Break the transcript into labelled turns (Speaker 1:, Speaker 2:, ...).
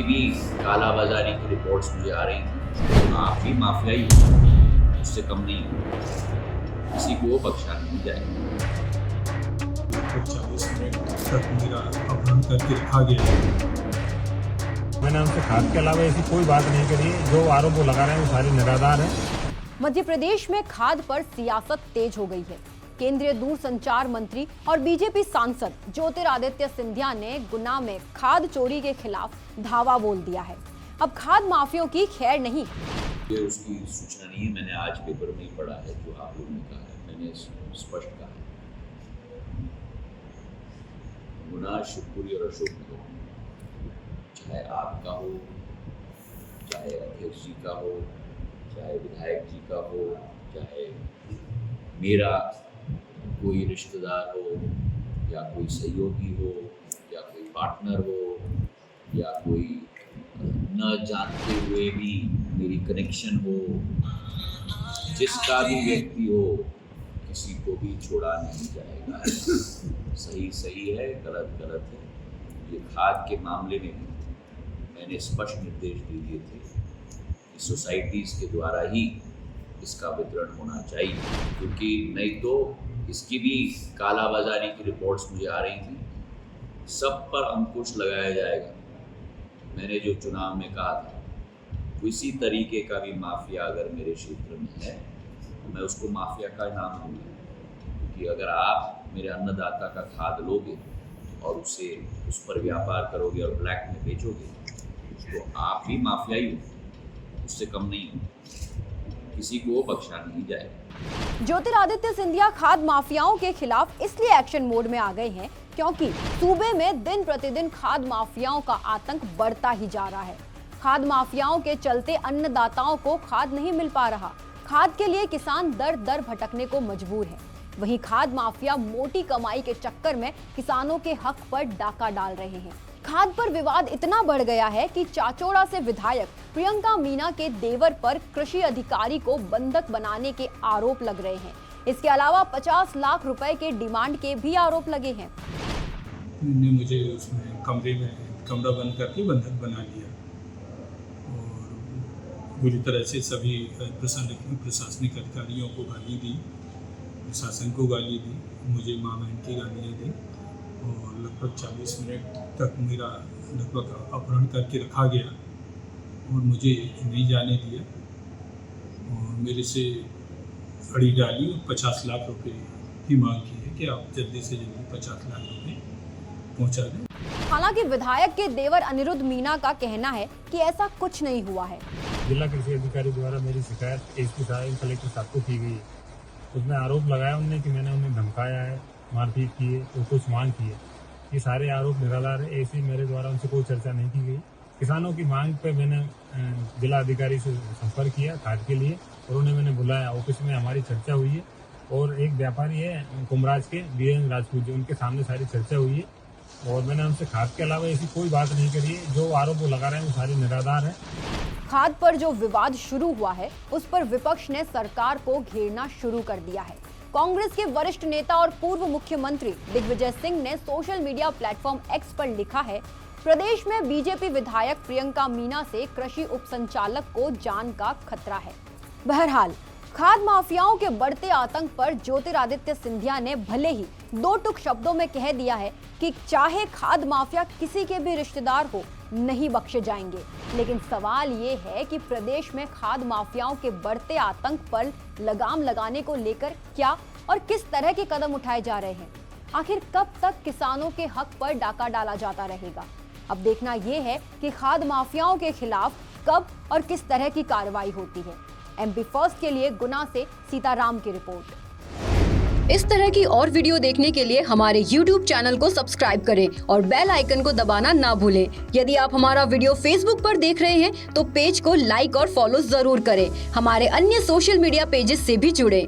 Speaker 1: इसकी भी कालाबाजारी की रिपोर्ट्स मुझे आ रही थी। आप भी माफियाई हो, उससे कम नहीं हो, किसी को बख्शा नहीं जाएगा।
Speaker 2: 40 मिनट तक मेरा अपहरण करके रखा गया।
Speaker 3: मैंने उनसे खाद के अलावा ऐसी कोई बात नहीं करी। जो आरोप वो लगा रहे हैं वो सारे निराधार हैं।
Speaker 4: मध्य प्रदेश में खाद पर सियासत तेज हो गई है। केंद्रीय दूरसंचार मंत्री और बीजेपी सांसद ज्योतिरादित्य सिंधिया ने गुना में खाद चोरी के खिलाफ धावा बोल दिया है। अब खाद माफियों की खैर नहीं।
Speaker 1: ये उसकी सूचना नहीं है, मैंने आज पेपर में ही पढ़ा है जो आप लोगों ने कहा है। मैंने स्पष्ट कहा है, गुना शिवपुरी और अशोक नगर, चाहे आपका हो, चाहे अध्यक्ष जी का हो, चाहे विधायक जी का हो, चाहे मेरा कोई रिश्तेदार हो या कोई सहयोगी हो या कोई पार्टनर हो या कोई न जानते हुए भी मेरी कनेक्शन हो, जिसका भी व्यक्ति हो, किसी को भी छोड़ा नहीं जाएगा। सही सही है, गलत गलत है। ये खाद के मामले में भी मैंने स्पष्ट निर्देश दे दिए थे कि सोसाइटीज़ के द्वारा ही इसका वितरण होना चाहिए, क्योंकि नहीं तो इसकी भी कालाबाजारी की रिपोर्ट्स मुझे आ रही थी। सब पर अंकुश लगाया जाएगा। मैंने जो चुनाव में कहा था, किसी तरीके का भी माफिया अगर मेरे क्षेत्र में है तो मैं उसको माफिया का नाम दूंगा, क्योंकि अगर आप मेरे अन्नदाता का खाद लोगे और उसे उस पर व्यापार करोगे और ब्लैक में बेचोगे तो आप भी माफियाई हो, उससे कम नहीं हो, किसी को बख्शा नहीं जाएगा।
Speaker 4: ज्योतिरादित्य सिंधिया खाद माफियाओं के खिलाफ इसलिए एक्शन मोड में आ गए हैं क्योंकि सूबे में दिन प्रतिदिन खाद माफियाओं का आतंक बढ़ता ही जा रहा है। खाद माफियाओं के चलते अन्नदाताओं को खाद नहीं मिल पा रहा। खाद के लिए किसान दर दर भटकने को मजबूर है। वहीं खाद माफिया मोटी कमाई के चक्कर में किसानों के हक पर डाका डाल रहे हैं। खाद पर विवाद इतना बढ़ गया है कि चाचौड़ा से विधायक प्रियंका मीना के देवर पर कृषि अधिकारी को बंधक बनाने के आरोप लग रहे हैं। इसके अलावा 50 लाख रुपए के डिमांड के भी आरोप लगे हैं।
Speaker 2: ने मुझे उसमें कमरा बंद करके बंधक बना लिया और बुरी तरह से सभी प्रशासनिक अधिकारियों को गाली दी, प्रशासन को गाली दी, मुझे मां बहन की गालियाँ दी और लगभग 40 मिनट तक मेरा अपहरण करके रखा गया और मुझे नहीं जाने दिया और मेरे से अड़ी डाली और 50 लाख रुपए की मांग की है कि आप जल्दी से जल्दी 50 लाख रुपए पहुंचा दें।
Speaker 4: हालांकि विधायक के देवर अनिरुद्ध मीना का कहना है कि ऐसा कुछ नहीं हुआ है।
Speaker 3: जिला कृषि अधिकारी द्वारा मेरी शिकायत एसपी साहब, कलेक्टर साहब को की गई है। उसमें आरोप लगाया उन्होंने कि मैंने उन्हें धमकाया है, मारपीट की है और कुछ मांग की है। ये सारे आरोप निराधार है। ऐसे मेरे द्वारा उनसे कोई चर्चा नहीं की गई। किसानों की मांग पे मैंने जिला अधिकारी से संपर्क किया खाद के लिए और उन्हें मैंने बुलाया। ऑफिस में हमारी चर्चा हुई है और एक व्यापारी है कुमराज के बीएन राजपूत जी, उनके सामने सारी चर्चा हुई है और मैंने उनसे खाद के अलावा ऐसी कोई बात नहीं करी है। जो आरोप वो लगा रहे हैं वो सारे निराधार है।
Speaker 4: खाद पर जो विवाद शुरू हुआ है उस पर विपक्ष ने सरकार को घेरना शुरू कर दिया है। कांग्रेस के वरिष्ठ नेता और पूर्व मुख्यमंत्री दिग्विजय सिंह ने सोशल मीडिया प्लेटफॉर्म एक्स पर लिखा है, प्रदेश में बीजेपी विधायक प्रियंका मीना से कृषि उपसंचालक को जान का खतरा है। बहरहाल खाद माफियाओं के बढ़ते आतंक पर ज्योतिरादित्य सिंधिया ने भले ही दो टुक शब्दों में कह दिया है कि चाहे खाद माफिया किसी के भी रिश्तेदार हो, नहीं बख्शे जाएंगे, लेकिन सवाल ये है कि प्रदेश में खाद माफियाओं के बढ़ते आतंक पर लगाम लगाने को लेकर क्या और किस तरह के कदम उठाए जा रहे हैं। आखिर कब तक किसानों के हक पर डाका डाला जाता रहेगा। अब देखना यह है कि खाद माफियाओं के खिलाफ कब और किस तरह की कार्रवाई होती है। MP फर्स्ट के लिए गुना से सीताराम की रिपोर्ट।
Speaker 5: इस तरह की और वीडियो देखने के लिए हमारे YouTube चैनल को सब्सक्राइब करें और बेल आइकन को दबाना ना भूलें। यदि आप हमारा वीडियो Facebook पर देख रहे हैं तो पेज को लाइक और फॉलो जरूर करें। हमारे अन्य सोशल मीडिया पेजेस से भी जुड़ें।